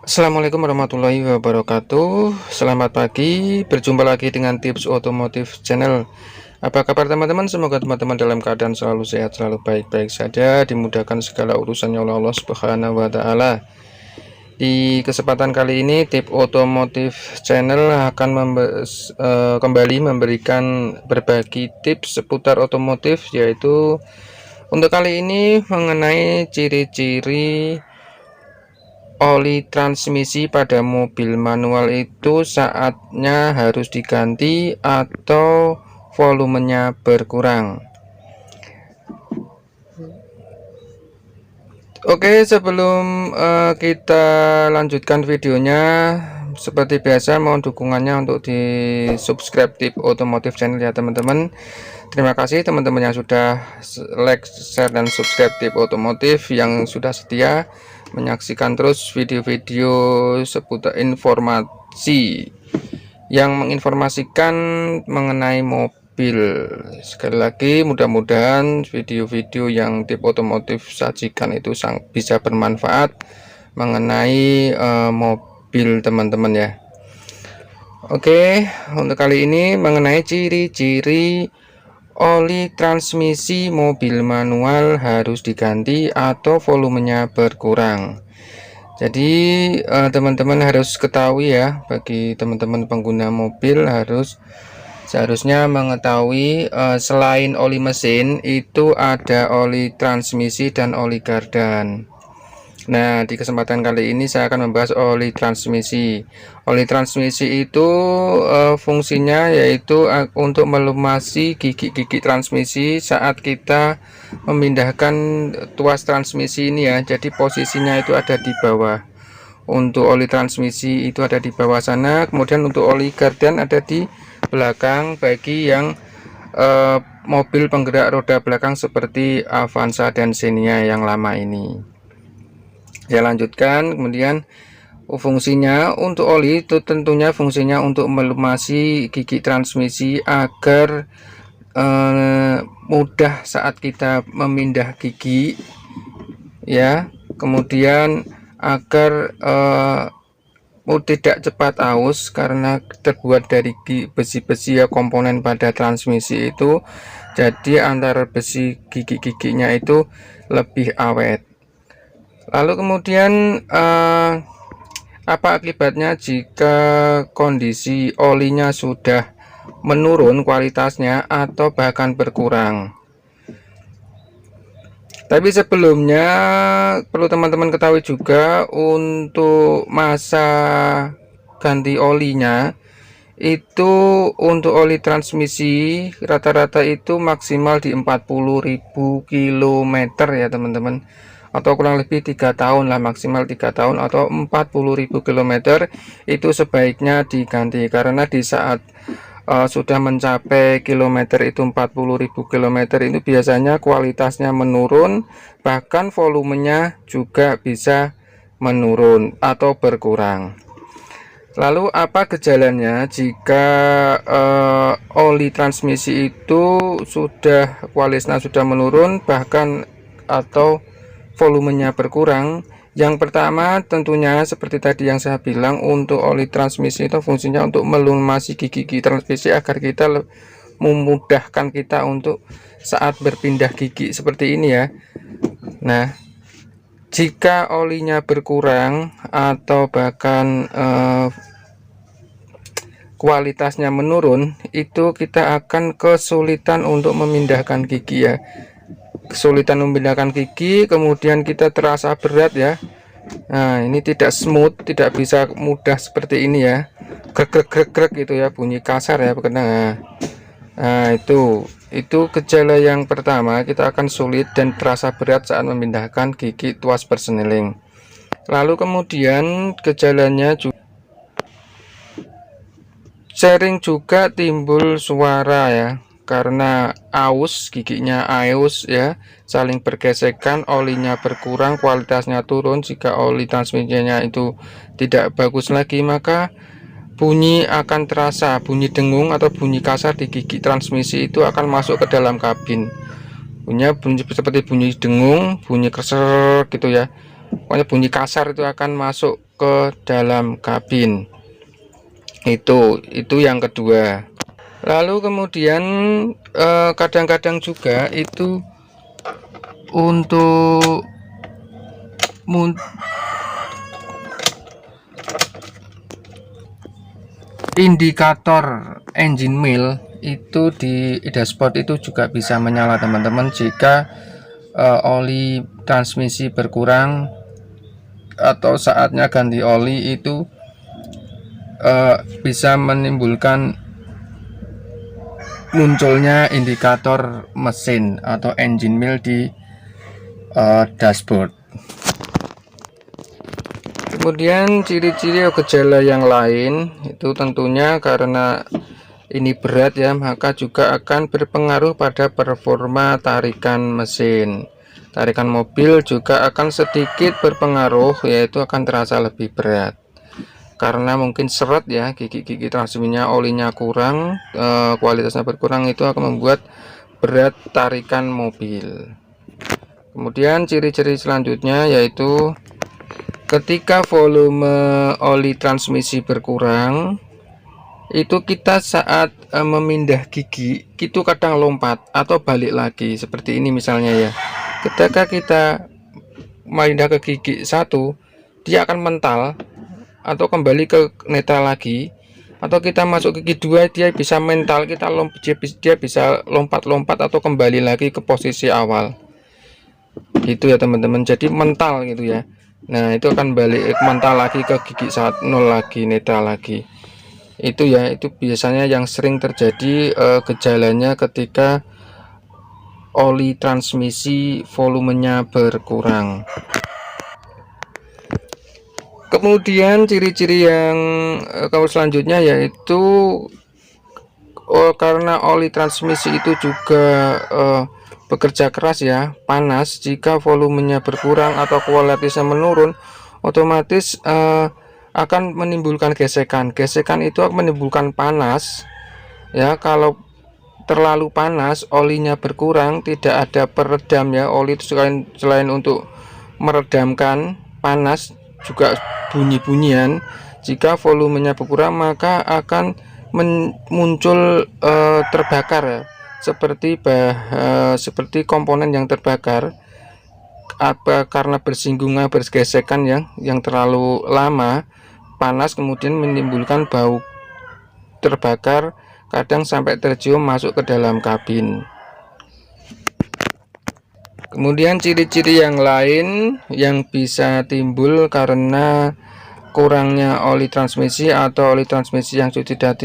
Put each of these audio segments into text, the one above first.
Assalamualaikum warahmatullahi wabarakatuh. Selamat pagi, berjumpa lagi dengan Tips Otomotif Channel. Apa kabar teman-teman? Semoga teman-teman dalam keadaan selalu sehat, selalu baik-baik saja, dimudahkan segala urusannya oleh Allah Subhanahu wa Ta'ala. Di kesempatan kali ini, Tips Otomotif Channel akan kembali memberikan berbagi tips seputar otomotif, yaitu untuk kali ini mengenai ciri-ciri oli transmisi pada mobil manual itu saatnya harus diganti atau volumenya berkurang. Oke, sebelum kita lanjutkan videonya, seperti biasa mohon dukungannya untuk di subscribe Tips Otomotif Channel ya teman-teman. Terima kasih teman-teman yang sudah like, share, dan subscribe Tips Otomotif, yang sudah setia menyaksikan terus video-video seputar informasi yang menginformasikan mengenai mobil. Sekali lagi, mudah-mudahan video-video yang Tips Otomotif sajikan itu bisa bermanfaat mengenai mobil teman-teman ya. Oke, untuk kali ini mengenai ciri-ciri oli transmisi mobil manual harus diganti atau volumenya berkurang. Jadi teman-teman harus ketahui ya, bagi teman-teman pengguna mobil seharusnya mengetahui selain oli mesin itu ada oli transmisi dan oli gardan. Nah, di kesempatan kali ini saya akan membahas oli transmisi. Oli transmisi itu fungsinya yaitu untuk melumasi gigi-gigi transmisi saat kita memindahkan tuas transmisi ini ya. Jadi posisinya itu ada di bawah. Untuk oli transmisi itu ada di bawah sana. Kemudian untuk oli gardan ada di belakang bagi yang mobil penggerak roda belakang seperti Avanza dan Xenia yang lama ini. Saya lanjutkan. Kemudian fungsinya untuk oli itu tentunya fungsinya untuk melumasi gigi transmisi agar mudah saat kita memindah gigi ya. Kemudian agar tidak cepat aus karena terbuat dari besi-besi ya, komponen pada transmisi itu, jadi antara besi gigi-giginya itu lebih awet. Lalu kemudian apa akibatnya jika kondisi olinya sudah menurun kualitasnya atau bahkan berkurang? Tapi sebelumnya perlu teman-teman ketahui juga, untuk masa ganti olinya itu untuk oli transmisi rata-rata itu maksimal di 40.000 km ya teman-teman, atau kurang lebih 3 tahun lah, maksimal 3 tahun atau 40.000 km itu sebaiknya diganti, karena di saat sudah mencapai kilometer itu 40.000 km itu biasanya kualitasnya menurun, bahkan volumenya juga bisa menurun atau berkurang. Lalu apa gejalanya jika oli transmisi itu kualitasnya sudah menurun bahkan atau volumenya berkurang? Yang pertama tentunya seperti tadi yang saya bilang, untuk oli transmisi itu fungsinya untuk melumasi gigi-gigi transmisi agar kita memudahkan kita untuk saat berpindah gigi seperti ini ya. Nah, jika olinya berkurang atau bahkan kualitasnya menurun, itu kita akan kesulitan untuk memindahkan gigi ya. Kesulitan memindahkan gigi, kemudian kita terasa berat ya. Nah, ini tidak smooth, tidak bisa mudah seperti ini ya, grek gitu ya, bunyi kasar ya. Nah, itu gejala yang pertama, kita akan sulit dan terasa berat saat memindahkan gigi tuas persneling. Lalu kemudian gejalanya juga sering juga timbul suara ya, karena aus, giginya aus ya, saling bergesekan, olinya berkurang, kualitasnya turun. Jika oli transmisinya itu tidak bagus lagi, maka bunyi akan terasa, bunyi dengung atau bunyi kasar di gigi transmisi itu akan masuk ke dalam kabin. Bunyi seperti bunyi dengung, bunyi keser gitu ya, pokoknya bunyi kasar itu akan masuk ke dalam kabin. Itu yang kedua. Lalu kemudian kadang-kadang juga itu untuk indikator engine mil itu di dashboard itu juga bisa menyala teman-teman, jika oli transmisi berkurang atau saatnya ganti oli itu bisa menimbulkan munculnya indikator mesin atau engine mil di dashboard. Kemudian ciri-ciri gejala yang lain itu tentunya karena ini berat ya, maka juga akan berpengaruh pada performa tarikan mesin. Tarikan mobil juga akan sedikit berpengaruh, yaitu akan terasa lebih berat karena mungkin seret ya, gigi-gigi transmisinya olinya kurang, kualitasnya berkurang, itu akan membuat berat tarikan mobil. Kemudian ciri-ciri selanjutnya yaitu ketika volume oli transmisi berkurang, itu kita saat memindah gigi itu kadang lompat atau balik lagi seperti ini misalnya ya. Ketika kita memindah ke gigi 1, dia akan mental atau kembali ke netral lagi, atau kita masuk gigi 2, dia bisa mental, dia bisa lompat-lompat atau kembali lagi ke posisi awal gitu ya teman-teman. Jadi mental gitu ya. Nah, itu akan balik mental lagi ke gigi 1, 0 lagi, netral lagi. Itu ya, itu biasanya yang sering terjadi gejalanya ketika oli transmisi volumenya berkurang. Kemudian ciri-ciri yang selanjutnya yaitu karena oli transmisi itu juga bekerja keras ya, panas. Jika volumenya berkurang atau kualitasnya menurun, otomatis akan menimbulkan gesekan. Gesekan itu akan menimbulkan panas ya. Kalau terlalu panas, olinya berkurang, tidak ada peredam ya. Oli itu selain untuk meredamkan panas, juga bunyi-bunyian. Jika volumenya berkurang, maka akan muncul terbakar ya, seperti komponen yang terbakar karena bersinggungan, bergesekan yang terlalu lama panas, kemudian menimbulkan bau terbakar, kadang sampai tercium masuk ke dalam kabin. Kemudian ciri-ciri yang lain yang bisa timbul karena kurangnya oli transmisi atau oli transmisi yang sudah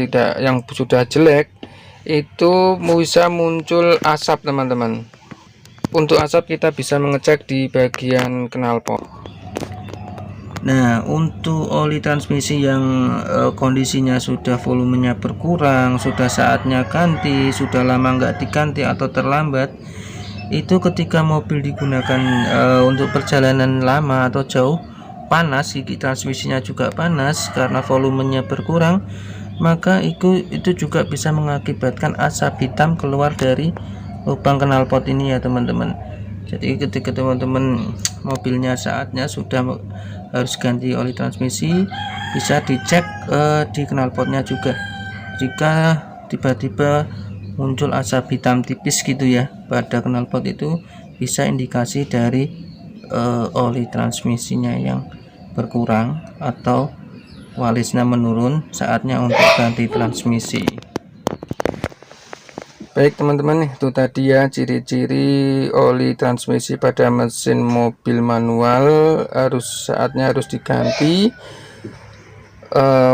jelek, itu bisa muncul asap teman-teman. Untuk asap kita bisa mengecek di bagian knalpot. Nah, untuk oli transmisi yang kondisinya sudah volumenya berkurang, sudah saatnya ganti, sudah lama nggak diganti atau terlambat, itu ketika mobil digunakan untuk perjalanan lama atau jauh, panas, gigi transmisinya juga panas karena volumenya berkurang, maka itu juga bisa mengakibatkan asap hitam keluar dari lubang knalpot ini ya teman-teman. Jadi ketika teman-teman mobilnya saatnya sudah harus ganti oli transmisi, bisa dicek di knalpotnya juga. Jika tiba-tiba muncul asap hitam tipis gitu ya pada knalpot, itu bisa indikasi dari oli transmisinya yang berkurang atau kualitasnya menurun, saatnya untuk ganti transmisi. Baik teman-teman, itu tadi ya ciri-ciri oli transmisi pada mesin mobil manual saatnya harus diganti,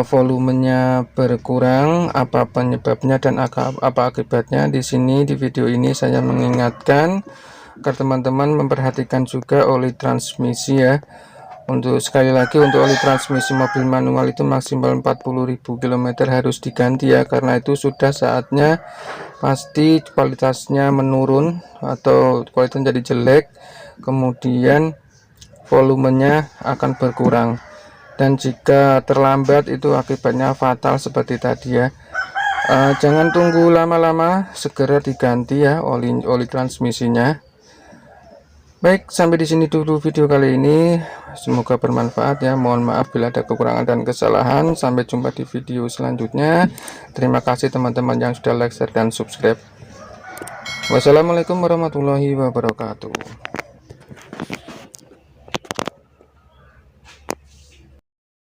volumenya berkurang, apa penyebabnya dan apa akibatnya. Di sini di video ini saya mengingatkan agar teman-teman memperhatikan juga oli transmisi ya. Untuk sekali lagi, untuk oli transmisi mobil manual itu maksimal 40.000 km harus diganti ya, karena itu sudah saatnya pasti kualitasnya menurun atau kualitasnya jadi jelek, kemudian volumenya akan berkurang, dan jika terlambat itu akibatnya fatal seperti tadi ya. Jangan tunggu lama-lama, segera diganti ya oli transmisinya. Baik, sampai di sini dulu video kali ini. Semoga bermanfaat ya. Mohon maaf bila ada kekurangan dan kesalahan. Sampai jumpa di video selanjutnya. Terima kasih teman-teman yang sudah like, share, dan subscribe. Wassalamualaikum warahmatullahi wabarakatuh.